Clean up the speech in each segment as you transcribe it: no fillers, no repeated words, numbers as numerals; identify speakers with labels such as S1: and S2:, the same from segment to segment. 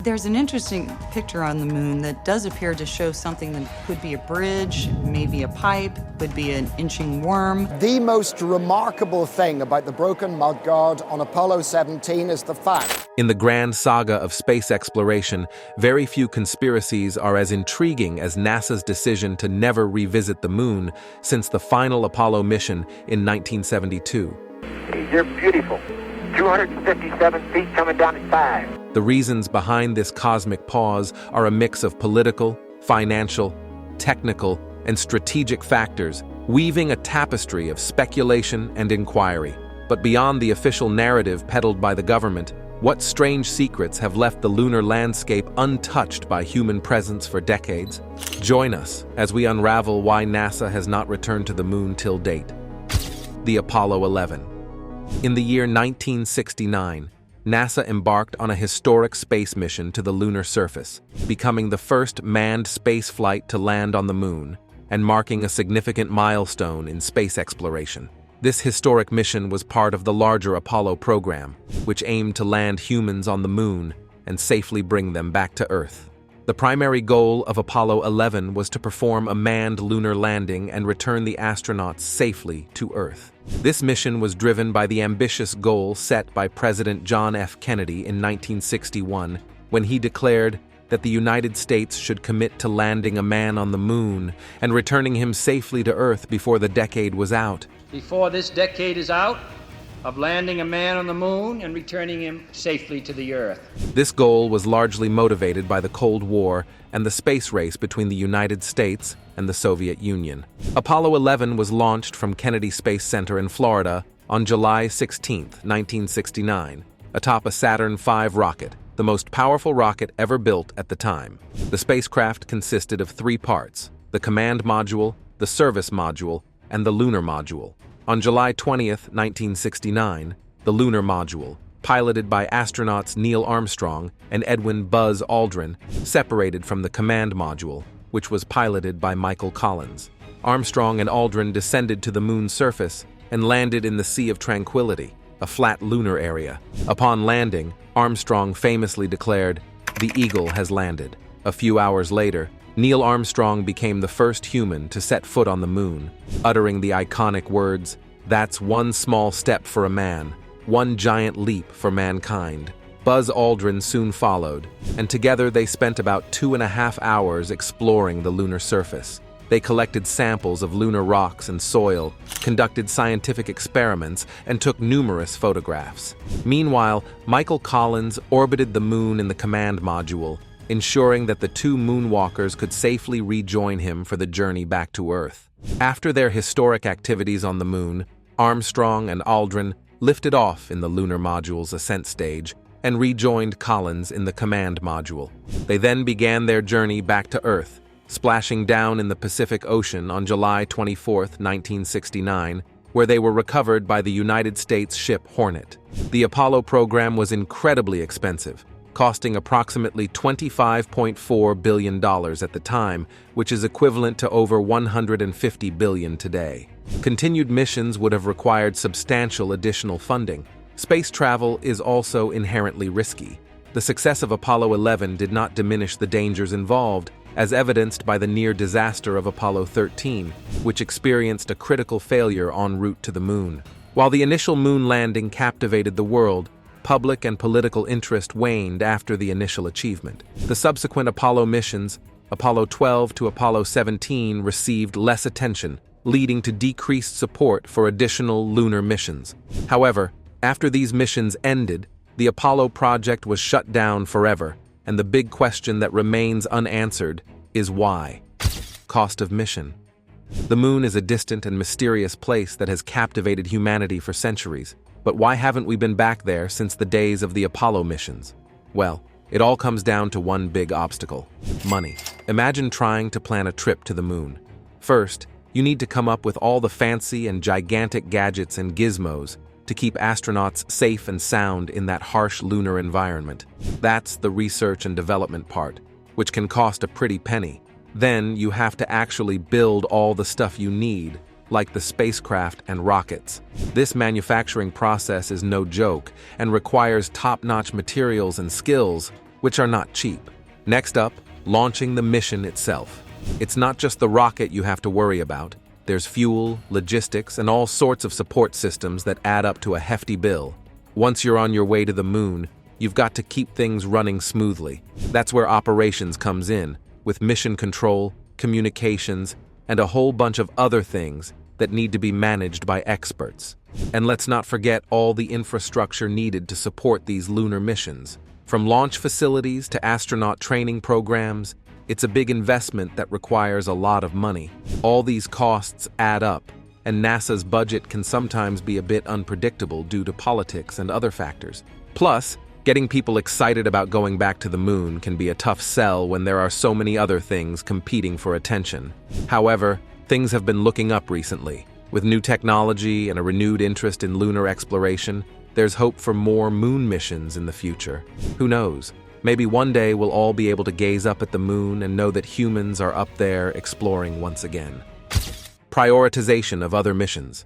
S1: There's an interesting picture on the moon that does appear to show something that could be a bridge, maybe a pipe, could be an inching worm.
S2: The most remarkable thing about the broken mudguard on Apollo 17 is the fact.
S3: In the grand saga of space exploration, very few conspiracies are as intriguing as NASA's decision to never revisit the moon since the final Apollo mission in 1972.
S4: You're beautiful. 257 feet coming down at 5.
S3: The reasons behind this cosmic pause are a mix of political, financial, technical, and strategic factors, weaving a tapestry of speculation and inquiry. But beyond the official narrative peddled by the government, what strange secrets have left the lunar landscape untouched by human presence for decades? Join us as we unravel why NASA has not returned to the moon till date. The Apollo 11. In the year 1969, NASA embarked on a historic space mission to the lunar surface, becoming the first manned space flight to land on the moon and marking a significant milestone in space exploration. This historic mission was part of the larger Apollo program, which aimed to land humans on the moon and safely bring them back to Earth. The primary goal of Apollo 11 was to perform a manned lunar landing and return the astronauts safely to Earth. This mission was driven by the ambitious goal set by President John F. Kennedy in 1961 when he declared that the United States should commit to landing a man on the moon and returning him safely to Earth before the decade was out.
S5: Before this decade is out, of landing a man on the moon and returning him safely to the Earth.
S3: This goal was largely motivated by the Cold War and the space race between the United States and the Soviet Union. Apollo 11 was launched from Kennedy Space Center in Florida on July 16, 1969, atop a Saturn V rocket, the most powerful rocket ever built at the time. The spacecraft consisted of three parts: the command module, the service module, and the lunar module. On July 20, 1969, the lunar module, piloted by astronauts Neil Armstrong and Edwin Buzz Aldrin, separated from the command module, which was piloted by Michael Collins. Armstrong and Aldrin descended to the moon's surface and landed in the Sea of Tranquility, a flat lunar area. Upon landing, Armstrong famously declared, "The Eagle has landed." A few hours later, Neil Armstrong became the first human to set foot on the moon, uttering the iconic words, "That's one small step for a man, one giant leap for mankind." Buzz Aldrin soon followed, and together they spent about 2.5 hours exploring the lunar surface. They collected samples of lunar rocks and soil, conducted scientific experiments, and took numerous photographs. Meanwhile, Michael Collins orbited the moon in the command module, ensuring that the two moonwalkers could safely rejoin him for the journey back to Earth. After their historic activities on the moon, Armstrong and Aldrin lifted off in the lunar module's ascent stage and rejoined Collins in the command module. They then began their journey back to Earth, splashing down in the Pacific Ocean on July 24, 1969, where they were recovered by the United States ship Hornet. The Apollo program was incredibly expensive, costing approximately $25.4 billion at the time, which is equivalent to over $150 billion today. Continued missions would have required substantial additional funding. Space travel is also inherently risky. The success of Apollo 11 did not diminish the dangers involved, as evidenced by the near disaster of Apollo 13, which experienced a critical failure en route to the moon. While the initial moon landing captivated the world, public and political interest waned after the initial achievement. The subsequent Apollo missions, Apollo 12 to Apollo 17, received less attention, leading to decreased support for additional lunar missions. However, after these missions ended, the Apollo project was shut down forever, and the big question that remains unanswered is why? Cost of mission. The moon is a distant and mysterious place that has captivated humanity for centuries. But why haven't we been back there since the days of the Apollo missions? Well, it all comes down to one big obstacle: money. Imagine trying to plan a trip to the moon. First, you need to come up with all the fancy and gigantic gadgets and gizmos to keep astronauts safe and sound in that harsh lunar environment. That's the research and development part, which can cost a pretty penny. Then you have to actually build all the stuff you need, like the spacecraft and rockets. This manufacturing process is no joke and requires top-notch materials and skills, which are not cheap. Next up, launching the mission itself. It's not just the rocket you have to worry about. There's fuel, logistics, and all sorts of support systems that add up to a hefty bill. Once you're on your way to the moon, you've got to keep things running smoothly. That's where operations comes in, with mission control, communications, and a whole bunch of other things that need to be managed by experts. And let's not forget all the infrastructure needed to support these lunar missions. From launch facilities to astronaut training programs, it's a big investment that requires a lot of money. All these costs add up, and NASA's budget can sometimes be a bit unpredictable due to politics and other factors. Plus, getting people excited about going back to the moon can be a tough sell when there are so many other things competing for attention. However, things have been looking up recently. With new technology and a renewed interest in lunar exploration, there's hope for more moon missions in the future. Who knows? Maybe one day we'll all be able to gaze up at the moon and know that humans are up there exploring once again. Prioritization of other missions.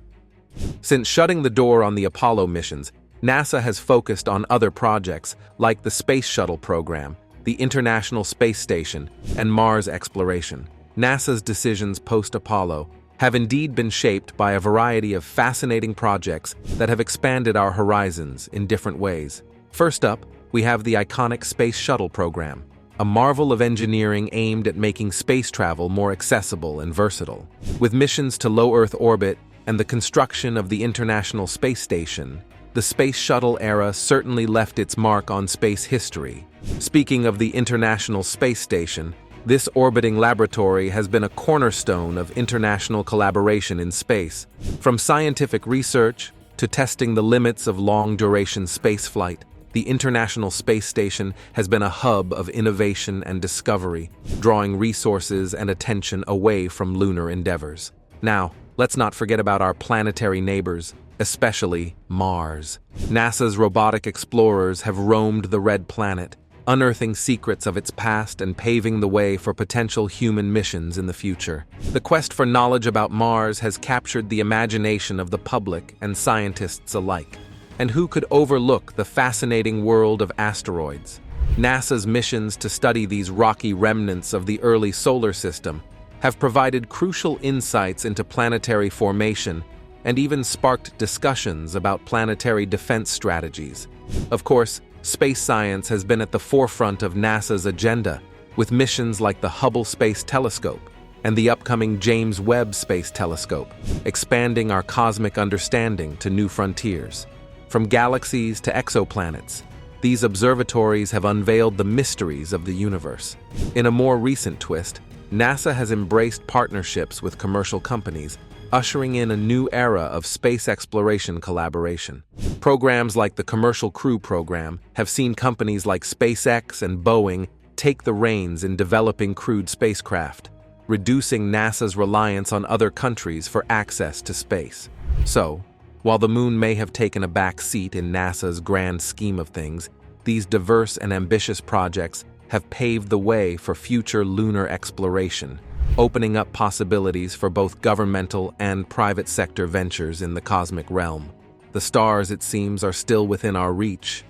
S3: Since shutting the door on the Apollo missions, NASA has focused on other projects like the Space Shuttle program, the International Space Station, and Mars exploration. NASA's decisions post-Apollo have indeed been shaped by a variety of fascinating projects that have expanded our horizons in different ways. First up, we have the iconic Space Shuttle program, a marvel of engineering aimed at making space travel more accessible and versatile. With missions to low Earth orbit and the construction of the International Space Station, the Space Shuttle era certainly left its mark on space history. Speaking of the International Space Station, this orbiting laboratory has been a cornerstone of international collaboration in space. From scientific research to testing the limits of long-duration spaceflight, the International Space Station has been a hub of innovation and discovery, drawing resources and attention away from lunar endeavors. Now, let's not forget about our planetary neighbors, especially Mars. NASA's robotic explorers have roamed the red planet, unearthing secrets of its past and paving the way for potential human missions in the future. The quest for knowledge about Mars has captured the imagination of the public and scientists alike. And who could overlook the fascinating world of asteroids? NASA's missions to study these rocky remnants of the early solar system have provided crucial insights into planetary formation and even sparked discussions about planetary defense strategies. Of course, space science has been at the forefront of NASA's agenda, with missions like the Hubble Space Telescope and the upcoming James Webb Space Telescope, expanding our cosmic understanding to new frontiers. From galaxies to exoplanets, these observatories have unveiled the mysteries of the universe. In a more recent twist, NASA has embraced partnerships with commercial companies, ushering in a new era of space exploration collaboration. Programs like the Commercial Crew Program have seen companies like SpaceX and Boeing take the reins in developing crewed spacecraft, reducing NASA's reliance on other countries for access to space. So, while the moon may have taken a back seat in NASA's grand scheme of things, these diverse and ambitious projects have paved the way for future lunar exploration, opening up possibilities for both governmental and private sector ventures in the cosmic realm. The stars, it seems, are still within our reach.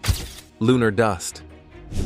S3: Lunar dust.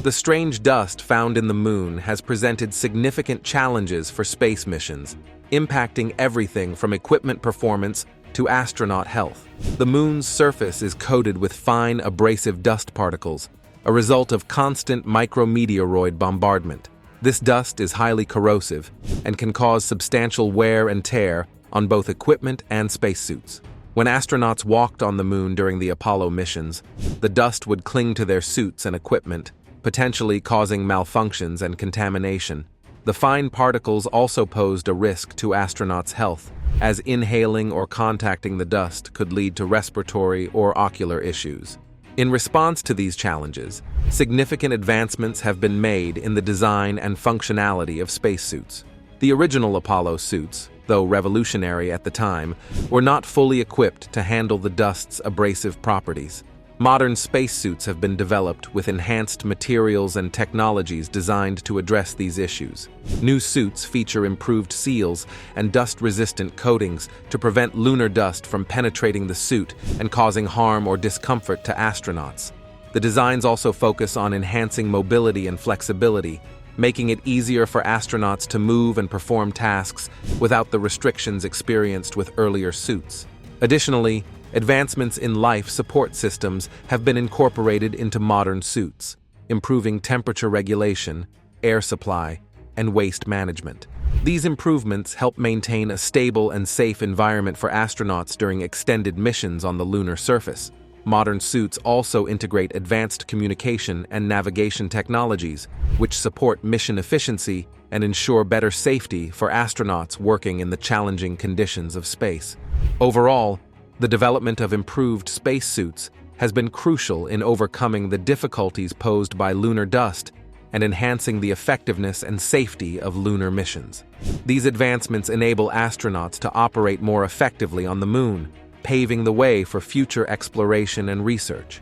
S3: The strange dust found in the moon has presented significant challenges for space missions, impacting everything from equipment performance to astronaut health. The moon's surface is coated with fine abrasive dust particles, a result of constant micrometeoroid bombardment. This dust is highly corrosive and can cause substantial wear and tear on both equipment and spacesuits. When astronauts walked on the moon during the Apollo missions, the dust would cling to their suits and equipment, potentially causing malfunctions and contamination. The fine particles also posed a risk to astronauts' health, as inhaling or contacting the dust could lead to respiratory or ocular issues. In response to these challenges, significant advancements have been made in the design and functionality of spacesuits. The original Apollo suits, though revolutionary at the time, were not fully equipped to handle the dust's abrasive properties. Modern spacesuits have been developed with enhanced materials and technologies designed to address these issues. New suits feature improved seals and dust-resistant coatings to prevent lunar dust from penetrating the suit and causing harm or discomfort to astronauts. The designs also focus on enhancing mobility and flexibility, making it easier for astronauts to move and perform tasks without the restrictions experienced with earlier suits. Additionally, advancements in life support systems have been incorporated into modern suits, improving temperature regulation, air supply, and waste management. These improvements help maintain a stable and safe environment for astronauts during extended missions on the lunar surface. Modern suits also integrate advanced communication and navigation technologies, which support mission efficiency and ensure better safety for astronauts working in the challenging conditions of space. Overall, the development of improved spacesuits has been crucial in overcoming the difficulties posed by lunar dust and enhancing the effectiveness and safety of lunar missions. These advancements enable astronauts to operate more effectively on the moon, paving the way for future exploration and research.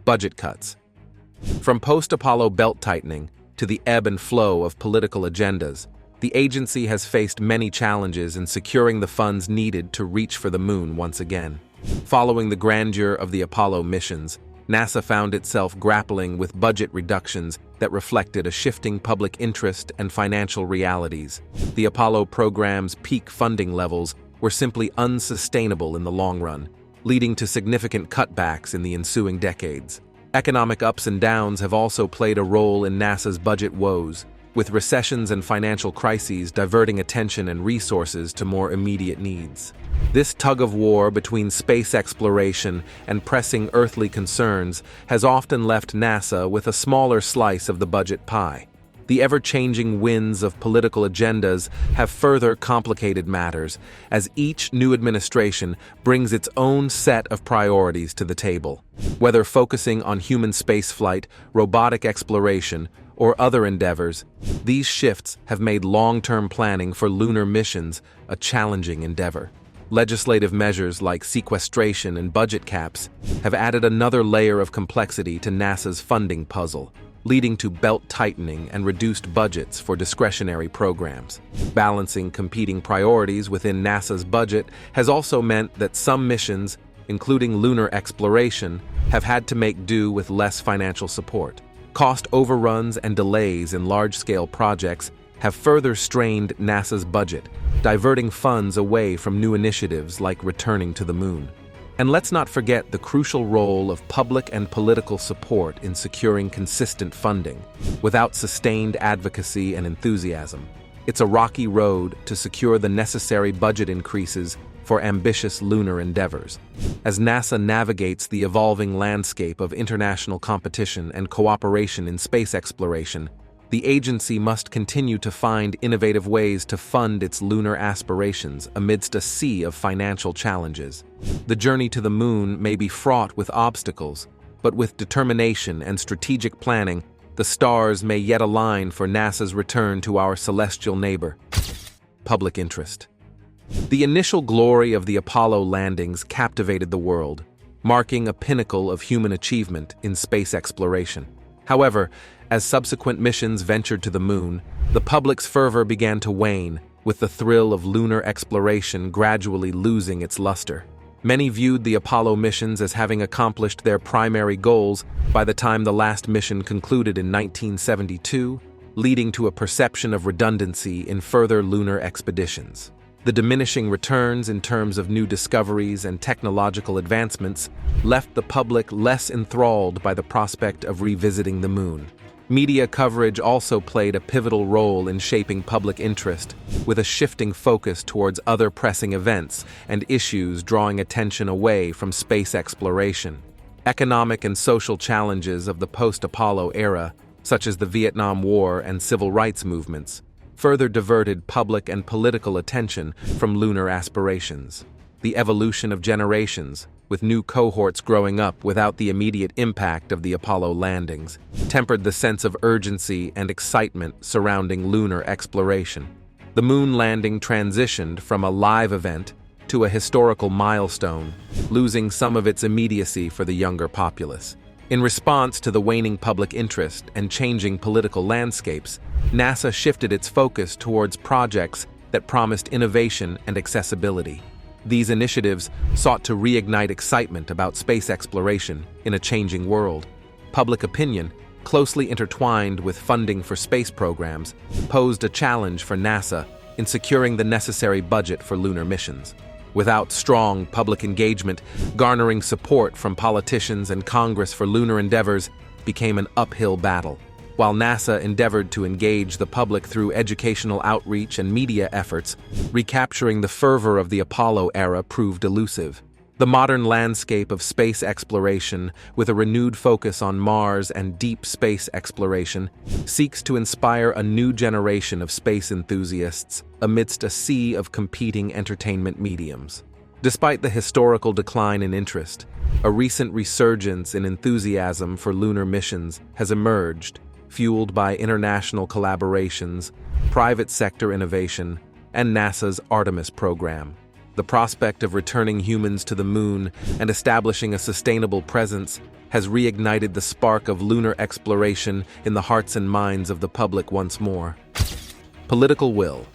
S3: Budget cuts. From post-Apollo belt-tightening to the ebb and flow of political agendas, the agency has faced many challenges in securing the funds needed to reach for the moon once again. Following the grandeur of the Apollo missions, NASA found itself grappling with budget reductions that reflected a shifting public interest and financial realities. The Apollo program's peak funding levels were simply unsustainable in the long run, leading to significant cutbacks in the ensuing decades. Economic ups and downs have also played a role in NASA's budget woes, with recessions and financial crises diverting attention and resources to more immediate needs. This tug-of-war between space exploration and pressing earthly concerns has often left NASA with a smaller slice of the budget pie. The ever-changing winds of political agendas have further complicated matters, as each new administration brings its own set of priorities to the table. Whether focusing on human spaceflight, robotic exploration, or other endeavors, these shifts have made long-term planning for lunar missions a challenging endeavor. Legislative measures like sequestration and budget caps have added another layer of complexity to NASA's funding puzzle, leading to belt-tightening and reduced budgets for discretionary programs. Balancing competing priorities within NASA's budget has also meant that some missions, including lunar exploration, have had to make do with less financial support. Cost overruns and delays in large-scale projects have further strained NASA's budget, diverting funds away from new initiatives like returning to the moon. And let's not forget the crucial role of public and political support in securing consistent funding. Without sustained advocacy and enthusiasm, it's a rocky road to secure the necessary budget increases for ambitious lunar endeavors. As NASA navigates the evolving landscape of international competition and cooperation in space exploration, the agency must continue to find innovative ways to fund its lunar aspirations amidst a sea of financial challenges. The journey to the moon may be fraught with obstacles, but with determination and strategic planning, the stars may yet align for NASA's return to our celestial neighbor. Public interest. The initial glory of the Apollo landings captivated the world, marking a pinnacle of human achievement in space exploration. However, as subsequent missions ventured to the moon, the public's fervor began to wane, with the thrill of lunar exploration gradually losing its luster. Many viewed the Apollo missions as having accomplished their primary goals by the time the last mission concluded in 1972, leading to a perception of redundancy in further lunar expeditions. The diminishing returns in terms of new discoveries and technological advancements left the public less enthralled by the prospect of revisiting the moon. Media coverage also played a pivotal role in shaping public interest, with a shifting focus towards other pressing events and issues drawing attention away from space exploration. Economic and social challenges of the post-Apollo era, such as the Vietnam War and civil rights movements, further diverted public and political attention from lunar aspirations. The evolution of generations, with new cohorts growing up without the immediate impact of the Apollo landings, tempered the sense of urgency and excitement surrounding lunar exploration. The moon landing transitioned from a live event to a historical milestone, losing some of its immediacy for the younger populace. In response to the waning public interest and changing political landscapes, NASA shifted its focus towards projects that promised innovation and accessibility. These initiatives sought to reignite excitement about space exploration in a changing world. Public opinion, closely intertwined with funding for space programs, posed a challenge for NASA in securing the necessary budget for lunar missions. Without strong public engagement, garnering support from politicians and Congress for lunar endeavors became an uphill battle. While NASA endeavored to engage the public through educational outreach and media efforts, recapturing the fervor of the Apollo era proved elusive. The modern landscape of space exploration, with a renewed focus on Mars and deep space exploration, seeks to inspire a new generation of space enthusiasts amidst a sea of competing entertainment mediums. Despite the historical decline in interest, a recent resurgence in enthusiasm for lunar missions has emerged, fueled by international collaborations, private sector innovation, and NASA's Artemis program. The prospect of returning humans to the moon and establishing a sustainable presence has reignited the spark of lunar exploration in the hearts and minds of the public once more. Political will.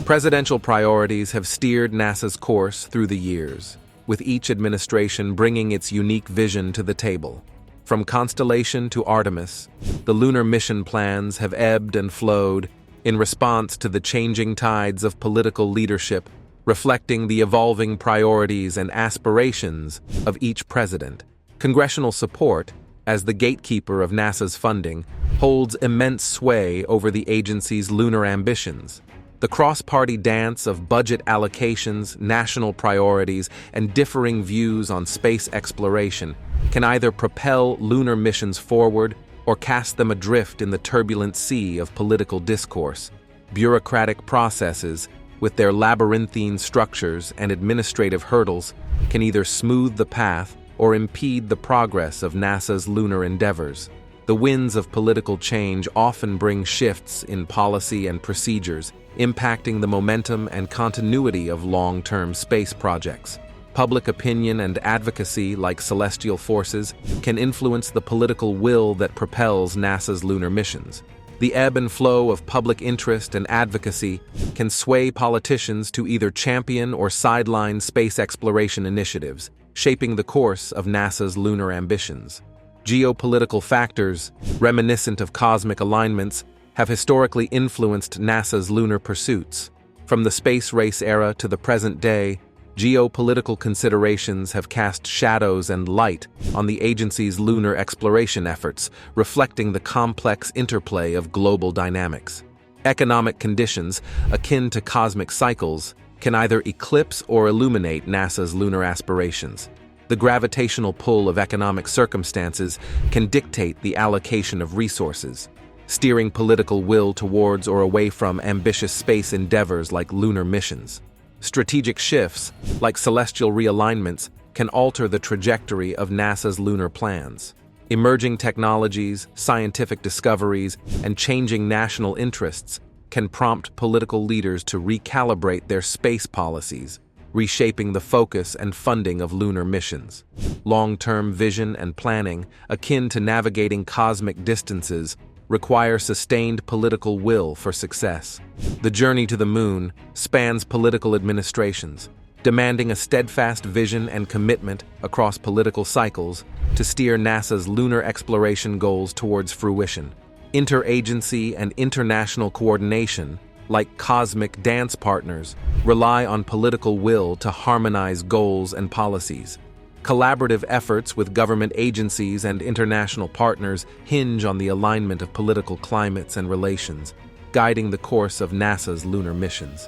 S3: Presidential priorities have steered NASA's course through the years, with each administration bringing its unique vision to the table. From Constellation to Artemis, the lunar mission plans have ebbed and flowed in response to the changing tides of political leadership, reflecting the evolving priorities and aspirations of each president. Congressional support, as the gatekeeper of NASA's funding, holds immense sway over the agency's lunar ambitions. The cross-party dance of budget allocations, national priorities, and differing views on space exploration can either propel lunar missions forward or cast them adrift in the turbulent sea of political discourse. Bureaucratic processes, with their labyrinthine structures and administrative hurdles, can either smooth the path or impede the progress of NASA's lunar endeavors. The winds of political change often bring shifts in policy and procedures, impacting the momentum and continuity of long-term space projects. Public opinion and advocacy, like celestial forces, can influence the political will that propels NASA's lunar missions. The ebb and flow of public interest and advocacy can sway politicians to either champion or sideline space exploration initiatives, shaping the course of NASA's lunar ambitions. Geopolitical factors, reminiscent of cosmic alignments, have historically influenced NASA's lunar pursuits. From the space race era to the present day, geopolitical considerations have cast shadows and light on the agency's lunar exploration efforts, reflecting the complex interplay of global dynamics. Economic conditions, akin to cosmic cycles, can either eclipse or illuminate NASA's lunar aspirations. The gravitational pull of economic circumstances can dictate the allocation of resources, steering political will towards or away from ambitious space endeavors like lunar missions. Strategic shifts, like celestial realignments, can alter the trajectory of NASA's lunar plans. Emerging technologies, scientific discoveries, and changing national interests can prompt political leaders to recalibrate their space policies, reshaping the focus and funding of lunar missions. Long-term vision and planning, akin to navigating cosmic distances, require sustained political will for success. The journey to the moon spans political administrations, demanding a steadfast vision and commitment across political cycles to steer NASA's lunar exploration goals towards fruition. Interagency and international coordination, like cosmic dance partners, rely on political will to harmonize goals and policies. Collaborative efforts with government agencies and international partners hinge on the alignment of political climates and relations, guiding the course of NASA's lunar missions.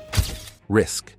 S3: Risk.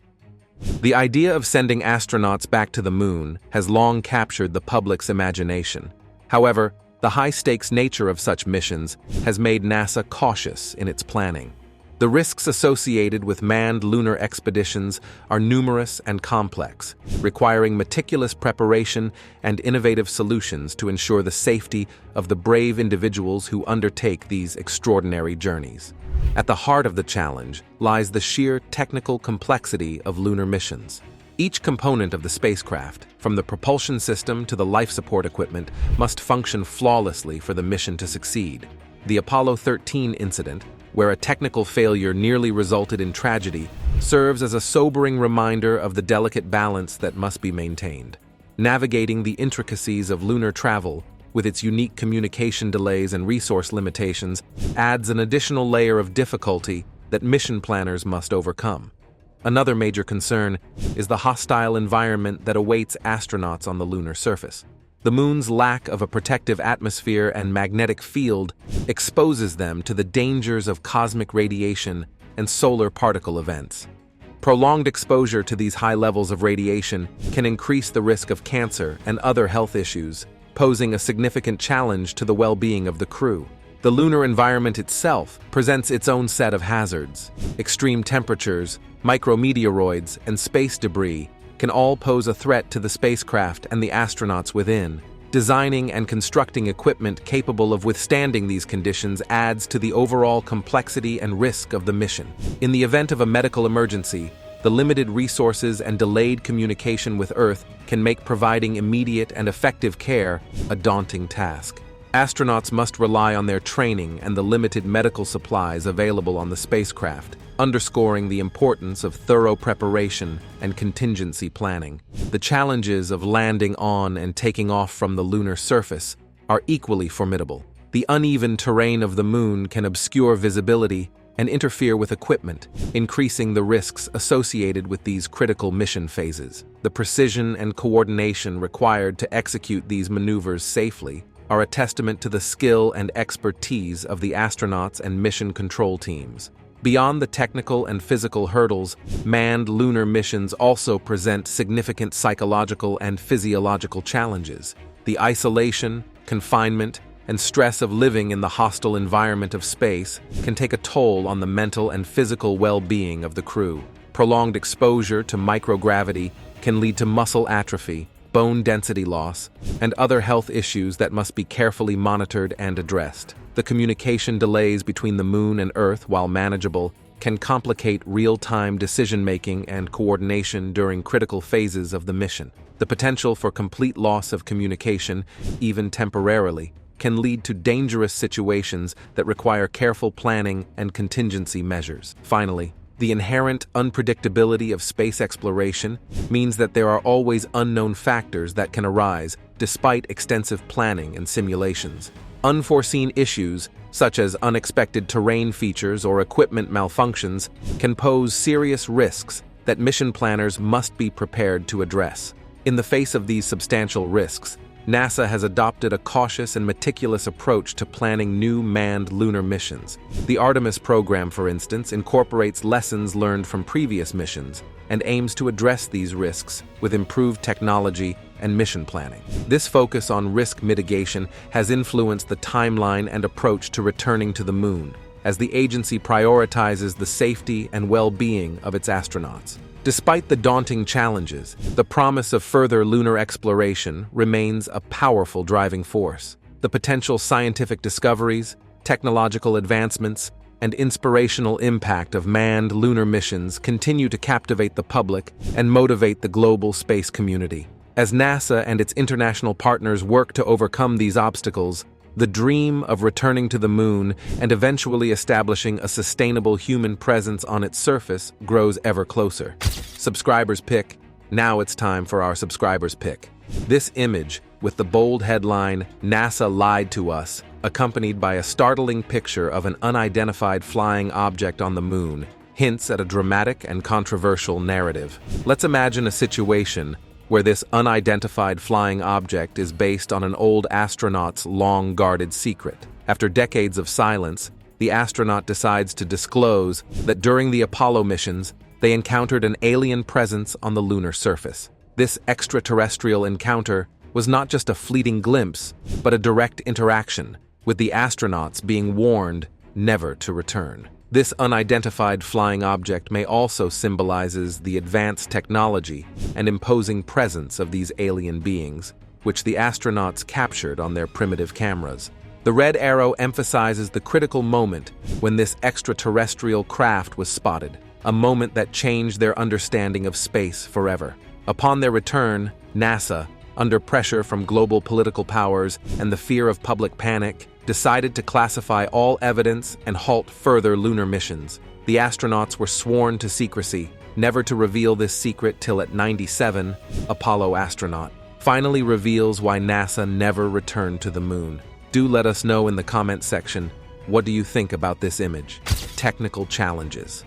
S3: The idea of sending astronauts back to the moon has long captured the public's imagination. However, the high-stakes nature of such missions has made NASA cautious in its planning. The risks associated with manned lunar expeditions are numerous and complex, requiring meticulous preparation and innovative solutions to ensure the safety of the brave individuals who undertake these extraordinary journeys. At the heart of the challenge lies the sheer technical complexity of lunar missions. Each component of the spacecraft, from the propulsion system to the life support equipment, must function flawlessly for the mission to succeed. The Apollo 13 incident, where a technical failure nearly resulted in tragedy, serves as a sobering reminder of the delicate balance that must be maintained. Navigating the intricacies of lunar travel with its unique communication delays and resource limitations, adds an additional layer of difficulty that mission planners must overcome. Another major concern is the hostile environment that awaits astronauts on the lunar surface. The moon's lack of a protective atmosphere and magnetic field exposes them to the dangers of cosmic radiation and solar particle events. Prolonged exposure to these high levels of radiation can increase the risk of cancer and other health issues, posing a significant challenge to the well-being of the crew. The lunar environment itself presents its own set of hazards. Extreme temperatures, micrometeoroids, and space debris can all pose a threat to the spacecraft and the astronauts within. Designing and constructing equipment capable of withstanding these conditions adds to the overall complexity and risk of the mission. In the event of a medical emergency, the limited resources and delayed communication with Earth can make providing immediate and effective care a daunting task. Astronauts must rely on their training and the limited medical supplies available on the spacecraft, underscoring the importance of thorough preparation and contingency planning. The challenges of landing on and taking off from the lunar surface are equally formidable. The uneven terrain of the moon can obscure visibility and interfere with equipment, increasing the risks associated with these critical mission phases. The precision and coordination required to execute these maneuvers safely are a testament to the skill and expertise of the astronauts and mission control teams. Beyond the technical and physical hurdles, manned lunar missions also present significant psychological and physiological challenges. The isolation, confinement, and stress of living in the hostile environment of space can take a toll on the mental and physical well-being of the crew. Prolonged exposure to microgravity can lead to muscle atrophy, bone density loss, and other health issues that must be carefully monitored and addressed. The communication delays between the Moon and Earth, while manageable, can complicate real-time decision-making and coordination during critical phases of the mission. The potential for complete loss of communication, even temporarily, can lead to dangerous situations that require careful planning and contingency measures. Finally, the inherent unpredictability of space exploration means that there are always unknown factors that can arise despite extensive planning and simulations. Unforeseen issues, such as unexpected terrain features or equipment malfunctions, can pose serious risks that mission planners must be prepared to address. In the face of these substantial risks, NASA has adopted a cautious and meticulous approach to planning new manned lunar missions. The Artemis program, for instance, incorporates lessons learned from previous missions and aims to address these risks with improved technology and mission planning. This focus on risk mitigation has influenced the timeline and approach to returning to the Moon, as the agency prioritizes the safety and well-being of its astronauts. Despite the daunting challenges, the promise of further lunar exploration remains a powerful driving force. The potential scientific discoveries, technological advancements, and inspirational impact of manned lunar missions continue to captivate the public and motivate the global space community. As NASA and its international partners work to overcome these obstacles, the dream of returning to the Moon and eventually establishing a sustainable human presence on its surface grows ever closer. Subscribers Pick. Now it's time for our Subscribers Pick. This image, with the bold headline, "NASA lied to us," accompanied by a startling picture of an unidentified flying object on the Moon, hints at a dramatic and controversial narrative. Let's imagine a situation where this unidentified flying object is based on an old astronaut's long-guarded secret. After decades of silence, the astronaut decides to disclose that during the Apollo missions, they encountered an alien presence on the lunar surface. This extraterrestrial encounter was not just a fleeting glimpse, but a direct interaction, with the astronauts being warned never to return. This unidentified flying object may also symbolizes the advanced technology and imposing presence of these alien beings, which the astronauts captured on their primitive cameras. The red arrow emphasizes the critical moment when this extraterrestrial craft was spotted, a moment that changed their understanding of space forever. Upon their return, NASA, under pressure from global political powers and the fear of public panic, decided to classify all evidence and halt further lunar missions. The astronauts were sworn to secrecy, never to reveal this secret till at 97, Apollo astronaut. finally reveals why NASA never returned to the moon. Do let us know in the comment section, what do you think about this image? Technical challenges.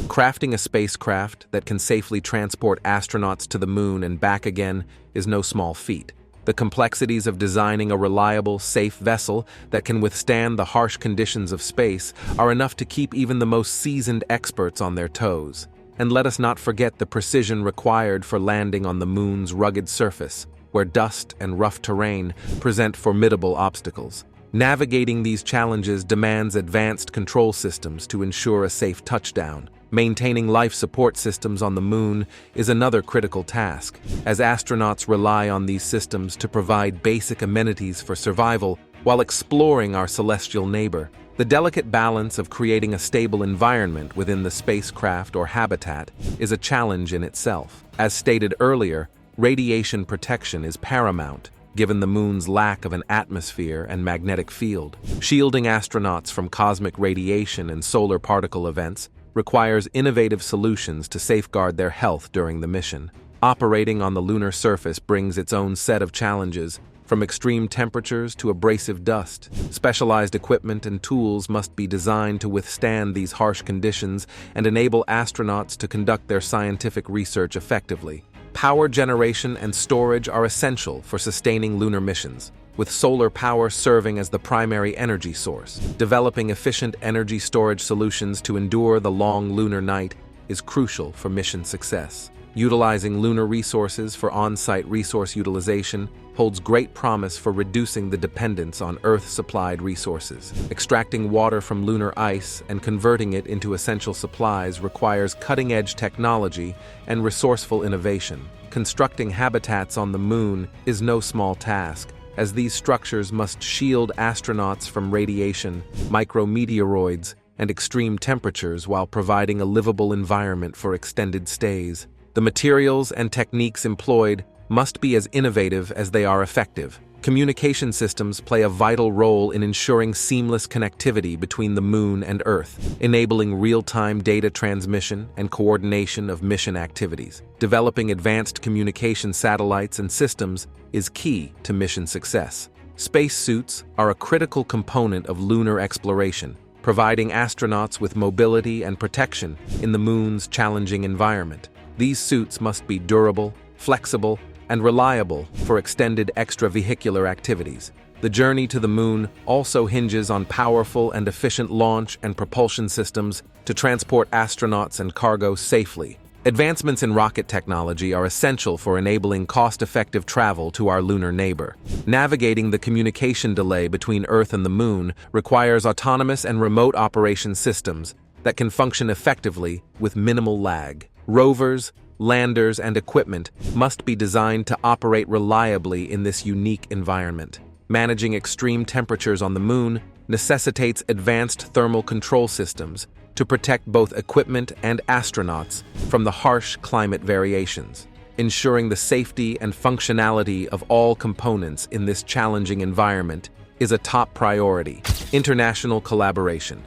S3: Crafting a spacecraft that can safely transport astronauts to the moon and back again is no small feat. The complexities of designing a reliable, safe vessel that can withstand the harsh conditions of space are enough to keep even the most seasoned experts on their toes. And let us not forget the precision required for landing on the moon's rugged surface, where dust and rough terrain present formidable obstacles. Navigating these challenges demands advanced control systems to ensure a safe touchdown. Maintaining life support systems on the moon is another critical task, as astronauts rely on these systems to provide basic amenities for survival while exploring our celestial neighbor. The delicate balance of creating a stable environment within the spacecraft or habitat is a challenge in itself. As stated earlier, radiation protection is paramount, given the moon's lack of an atmosphere and magnetic field. Shielding astronauts from cosmic radiation and solar particle events requires innovative solutions to safeguard their health during the mission. Operating on the lunar surface brings its own set of challenges, from extreme temperatures to abrasive dust. Specialized equipment and tools must be designed to withstand these harsh conditions and enable astronauts to conduct their scientific research effectively. Power generation and storage are essential for sustaining lunar missions, with solar power serving as the primary energy source. Developing efficient energy storage solutions to endure the long lunar night is crucial for mission success. Utilizing lunar resources for on-site resource utilization holds great promise for reducing the dependence on Earth-supplied resources. Extracting water from lunar ice and converting it into essential supplies requires cutting-edge technology and resourceful innovation. Constructing habitats on the moon is no small task, as these structures must shield astronauts from radiation, micrometeoroids, and extreme temperatures while providing a livable environment for extended stays. The materials and techniques employed must be as innovative as they are effective. Communication systems play a vital role in ensuring seamless connectivity between the moon and Earth, enabling real-time data transmission and coordination of mission activities. Developing advanced communication satellites and systems is key to mission success. Spacesuits are a critical component of lunar exploration, providing astronauts with mobility and protection in the moon's challenging environment. These suits must be durable, flexible, and reliable for extended extravehicular activities. The journey to the moon also hinges on powerful and efficient launch and propulsion systems to transport astronauts and cargo safely. Advancements in rocket technology are essential for enabling cost-effective travel to our lunar neighbor. Navigating the communication delay between Earth and the moon requires autonomous and remote operation systems that can function effectively with minimal lag. Rovers, landers, and equipment must be designed to operate reliably in this unique environment. Managing extreme temperatures on the moon necessitates advanced thermal control systems to protect both equipment and astronauts from the harsh climate variations. Ensuring the safety and functionality of all components in this challenging environment is a top priority. International collaboration.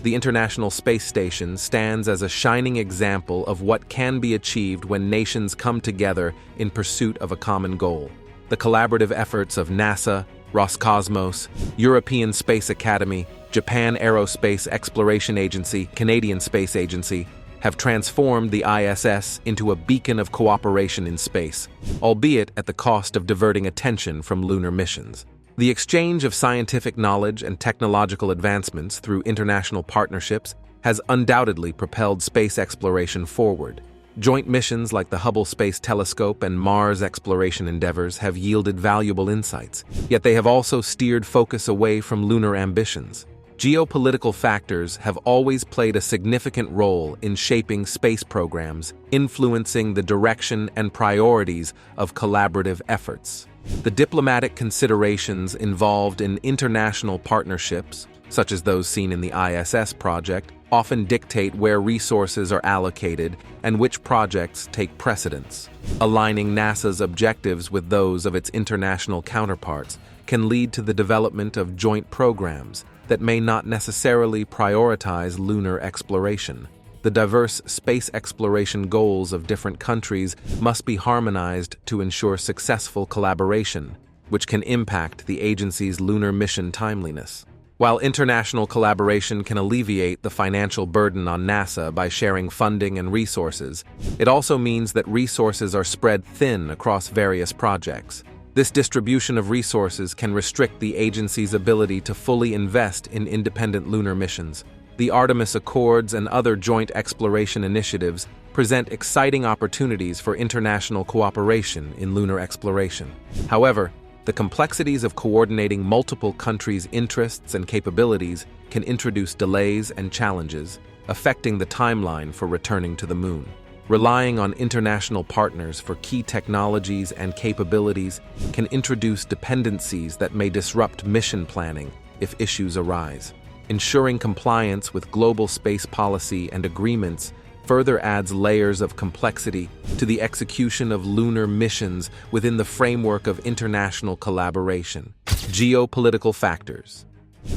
S3: The International Space Station stands as a shining example of what can be achieved when nations come together in pursuit of a common goal. The collaborative efforts of NASA, Roscosmos, European Space Academy, Japan Aerospace Exploration Agency, Canadian Space Agency have transformed the ISS into a beacon of cooperation in space, albeit at the cost of diverting attention from lunar missions. The exchange of scientific knowledge and technological advancements through international partnerships has undoubtedly propelled space exploration forward. Joint missions like the Hubble Space Telescope and Mars exploration endeavors have yielded valuable insights, yet they have also steered focus away from lunar ambitions. Geopolitical factors have always played a significant role in shaping space programs, influencing the direction and priorities of collaborative efforts. The diplomatic considerations involved in international partnerships, such as those seen in the ISS project, often dictate where resources are allocated and which projects take precedence. Aligning NASA's objectives with those of its international counterparts can lead to the development of joint programs that may not necessarily prioritize lunar exploration. the diverse space exploration goals of different countries must be harmonized to ensure successful collaboration, which can impact the agency's lunar mission timeliness. While international collaboration can alleviate the financial burden on NASA by sharing funding and resources, it also means that resources are spread thin across various projects. This distribution of resources can restrict the agency's ability to fully invest in independent lunar missions. The Artemis Accords and other joint exploration initiatives present exciting opportunities for international cooperation in lunar exploration. However, the complexities of coordinating multiple countries' interests and capabilities can introduce delays and challenges, affecting the timeline for returning to the Moon. Relying on international partners for key technologies and capabilities can introduce dependencies that may disrupt mission planning if issues arise. Ensuring compliance with global space policy and agreements further adds layers of complexity to the execution of lunar missions within the framework of international collaboration. Geopolitical factors.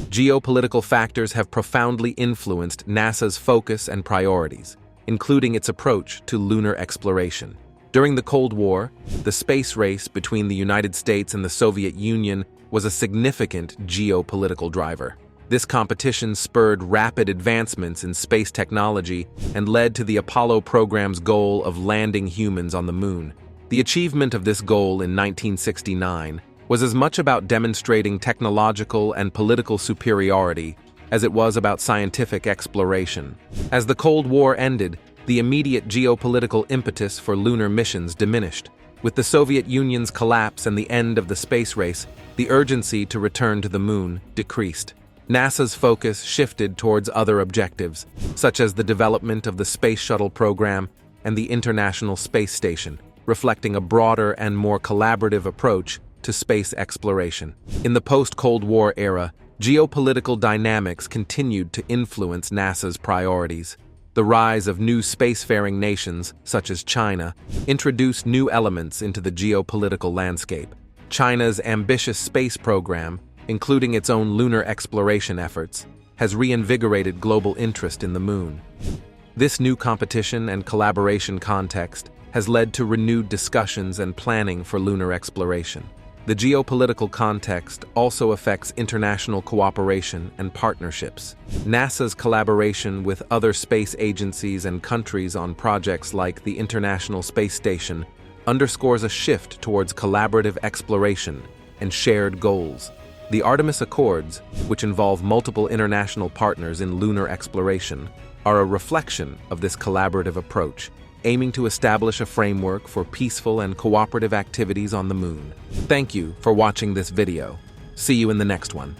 S3: Geopolitical factors have profoundly influenced NASA's focus and priorities, including its approach to lunar exploration. During the Cold War, the space race between the United States and the Soviet Union was a significant geopolitical driver. This competition spurred rapid advancements in space technology and led to the Apollo program's goal of landing humans on the Moon. The achievement of this goal in 1969 was as much about demonstrating technological and political superiority as it was about scientific exploration. As the Cold War ended, the immediate geopolitical impetus for lunar missions diminished. With the Soviet Union's collapse and the end of the space race, the urgency to return to the Moon decreased. NASA's focus shifted towards other objectives, such as the development of the Space Shuttle program and the International Space Station, reflecting a broader and more collaborative approach to space exploration. In the post-Cold War era, geopolitical dynamics continued to influence NASA's priorities. The rise of new spacefaring nations, such as China, introduced new elements into the geopolitical landscape. China's ambitious space program, including its own lunar exploration efforts, has reinvigorated global interest in the Moon. This new competition and collaboration context has led to renewed discussions and planning for lunar exploration. The geopolitical context also affects international cooperation and partnerships. NASA's collaboration with other space agencies and countries on projects like the International Space Station underscores a shift towards collaborative exploration and shared goals. The Artemis Accords, which involve multiple international partners in lunar exploration, are a reflection of this collaborative approach, aiming to establish a framework for peaceful and cooperative activities on the Moon. Thank you for watching this video. See you in the next one.